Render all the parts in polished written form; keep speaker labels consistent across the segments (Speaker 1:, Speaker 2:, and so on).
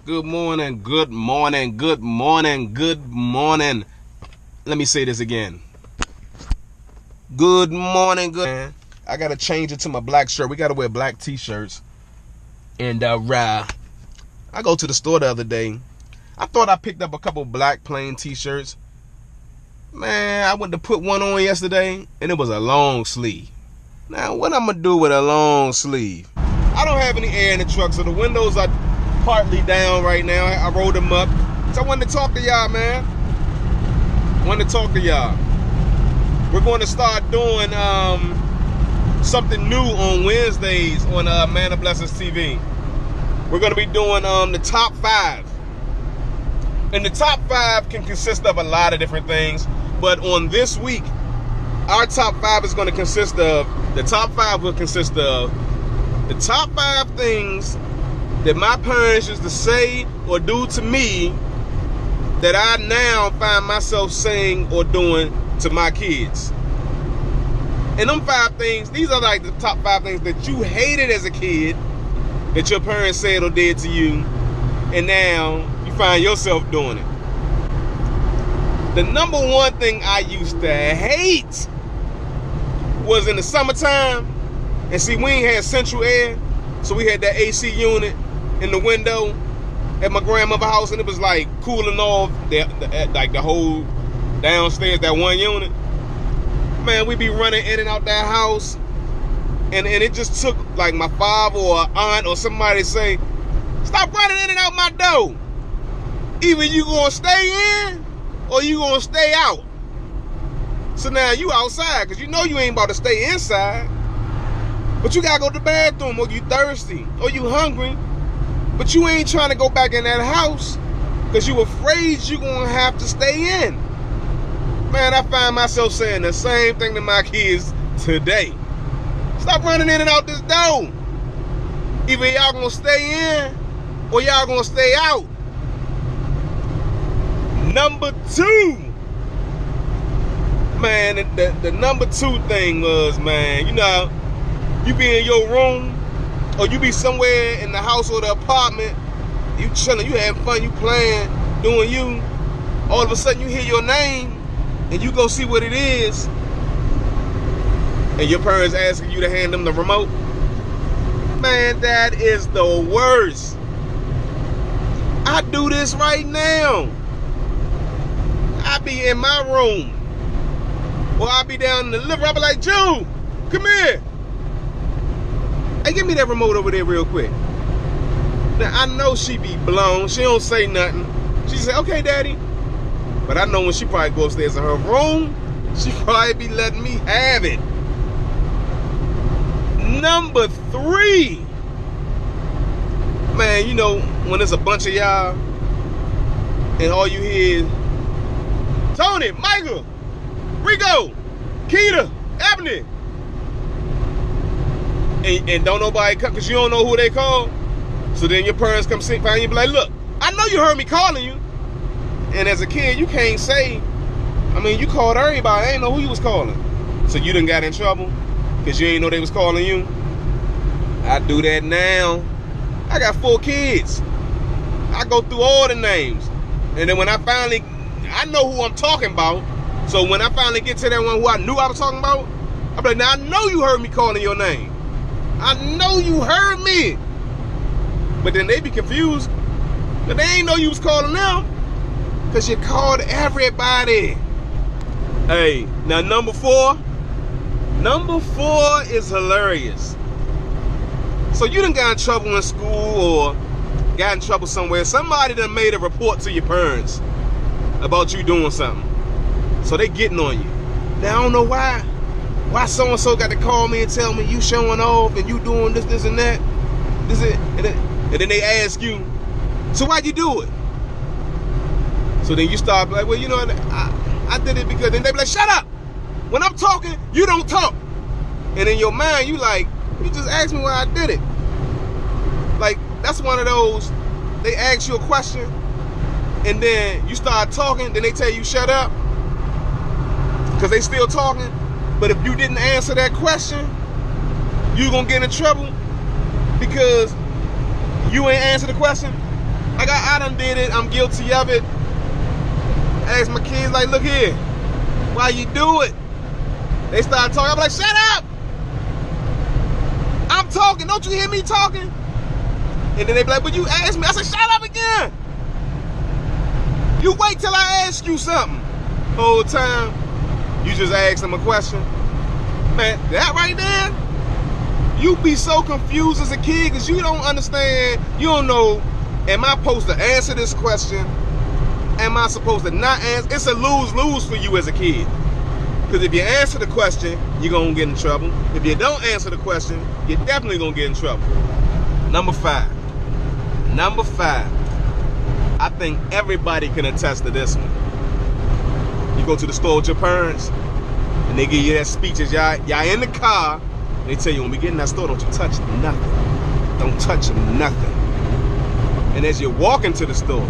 Speaker 1: Good morning, good morning, good morning, good morning. Let me say this again. Good morning, good. I gotta change it to my black shirt. We gotta wear black t-shirts. And I go to the store the other day. I thought I picked up a couple black plain t-shirts. Man, I went to put one on yesterday, and it was a long sleeve. Now, what I'm gonna do with a long sleeve? I don't have any air in the truck, so the windows are partly down right now. I rolled them up. So I wanted to talk to y'all, man. We're going to start doing something new on Wednesdays on ManOfBlessings TV. We're going to be doing the top 5. And the top 5 can consist of a lot of different things. But on this week, our top 5 is going to consist of, the top 5 things that my parents used to say or do to me that I now find myself saying or doing to my kids. And them 5 things, these are like the top 5 things that you hated as a kid that your parents said or did to you, and now you find yourself doing it. The number one thing I used to hate was in the summertime. And see, we ain't had central air, so we had that AC unit in the window at my grandmother's house, and it was like cooling off like the whole downstairs, that one unit. Man, we be running in and out that house, and it just took like my father or aunt or somebody to say, stop running in and out my door. Either you gonna stay in or you gonna stay out. So now you outside, because you know you ain't about to stay inside. But you gotta go to the bathroom, or you thirsty, or you hungry. But you ain't trying to go back in that house because you afraid you gonna have to stay in. Man, I find myself saying the same thing to my kids today. Stop running in and out this door. Either y'all gonna stay in or y'all gonna stay out. Number 2. Man, the number 2 thing was, man, you know, you be in your room, or you be somewhere in the house or the apartment, you chilling, you having fun, you playing, doing you. All of a sudden you hear your name, and you go see what it is, and your parents asking you to hand them the remote. Man, that is the worst. I do this right now. I be in my room, or I be down in the living room, I be like, Jude, come here. Hey, give me that remote over there real quick. Now, I know she be blown. She don't say nothing. She say, okay, daddy. But I know when she probably go upstairs in her room, she probably be letting me have it. Number 3. Man, you know, when there's a bunch of y'all, and all you hear is, Tony, Michael, Rico, Keita, Ebony. And don't nobody come, because you don't know who they call. So then your parents come find you and be like, look, I know you heard me calling you. And as a kid, you can't say, I mean, you called everybody. I ain't know who you was calling. So you done got in trouble because you ain't know they was calling you. I do that now. I got 4 kids. I go through all the names. And then when I know who I'm talking about. So when I finally get to that one who I knew I was talking about, I'm like, now I know you heard me calling your name. I know you heard me. But then they be confused. But they ain't know you was calling them, because you called everybody. Hey, now number 4. Number 4 is hilarious. So you done got in trouble in school or got in trouble somewhere. Somebody done made a report to your parents about you doing something. So they getting on you. Now I don't know why so-and-so got to call me and tell me you showing off and you doing this and that. And then they ask you, so why'd you do it? So then you start like, well, you know, I did it because, then they be like, shut up. When I'm talking, you don't talk. And in your mind, you like, you just asked me why I did it. Like, that's one of those, they ask you a question, and then you start talking, then they tell you shut up, because they still talking. But if you didn't answer that question, you gonna get in trouble because you ain't answer the question. Like I done did it. I'm guilty of it. I ask my kids, like, look here, why you do it? They start talking. I'm like, shut up! I'm talking. Don't you hear me talking? And then they be like, but you asked me. I said, shut up again. You wait till I ask you something. Whole time, you just ask them a question. Man, that right there, you be so confused as a kid because you don't understand. You don't know, am I supposed to answer this question? Am I supposed to not answer? It's a lose-lose for you as a kid. Because if you answer the question, you're going to get in trouble. If you don't answer the question, you're definitely going to get in trouble. Number 5. I think everybody can attest to this one. You go to the store with your parents, and they give you that speech as y'all in the car. They tell you, when we get in that store, don't you touch nothing. Don't touch nothing. And as you're walking to the store,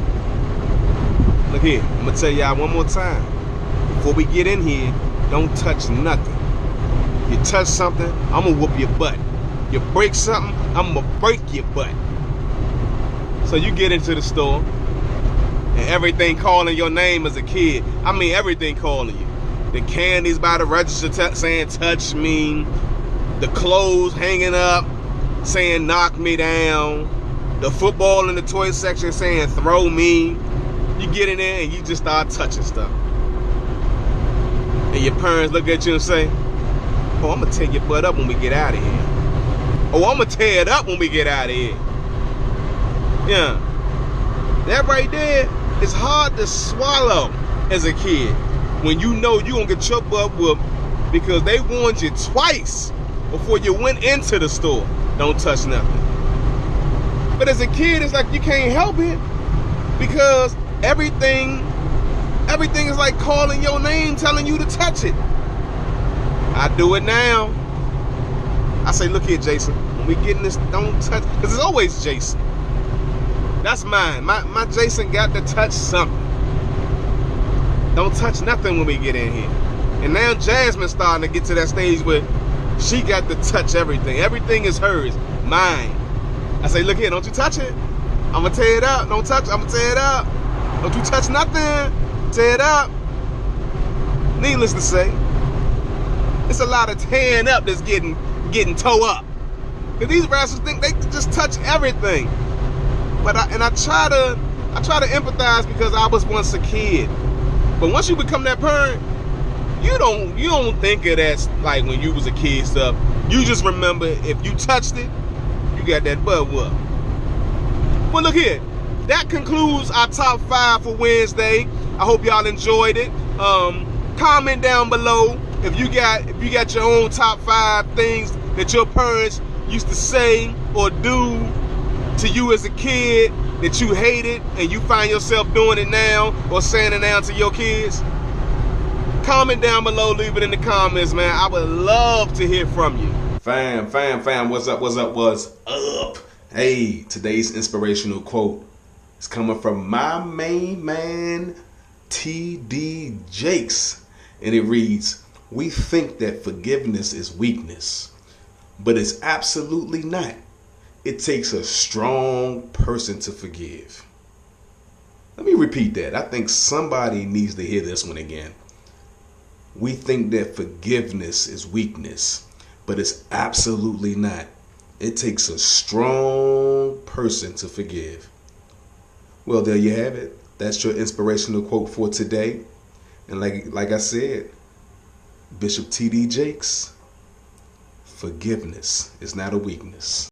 Speaker 1: look here, I'm going to tell y'all one more time. Before we get in here, don't touch nothing. You touch something, I'm going to whoop your butt. You break something, I'm going to break your butt. So you get into the store, and everything calling your name as a kid. I mean, everything calling you. The candies by the register saying, touch me. The clothes hanging up saying, knock me down. The football in the toy section saying, throw me. You get in there and you just start touching stuff. And your parents look at you and say, oh, I'm going to tear your butt up when we get out of here. Oh, I'm going to tear it up when we get out of here. Yeah. That right there is hard to swallow as a kid when you know you're going to get your butt whooped because they warned you twice before you went into the store. Don't touch nothing. But as a kid, it's like you can't help it because everything is like calling your name, telling you to touch it. I do it now. I say, look here, Jason, when we get in this, don't touch, because it's always Jason. That's mine. My Jason got to touch something. Don't touch nothing when we get in here. And now Jasmine's starting to get to that stage where she got to touch everything. Everything is hers, mine. I say, look here, don't you touch it. I'm going to tear it up. Don't touch it. I'm going to tear it up. Don't you touch nothing. Tear it up. Needless to say, it's a lot of tearing up that's getting tore up. Because these rascals think they can just touch everything. But I try to empathize because I was once a kid. But once you become that parent, you don't think of that like when you was a kid stuff. You just remember if you touched it, you got that butt whoop. Well, look here. That concludes our top 5 for Wednesday. I hope y'all enjoyed it. Comment down below if you got your own top 5 things that your parents used to say or do to you as a kid that you hated and you find yourself doing it now or saying it now to your kids. Comment down below, leave it in the comments, man. I would love to hear from you. Fam, what's up? Hey, today's inspirational quote is coming from my main man, T.D. Jakes. And it reads, we think that forgiveness is weakness, but it's absolutely not. It takes a strong person to forgive. Let me repeat that. I think somebody needs to hear this one again. We think that forgiveness is weakness, but it's absolutely not. It takes a strong person to forgive. Well, there you have it. That's your inspirational quote for today. And like I said, Bishop T.D. Jakes, forgiveness is not a weakness.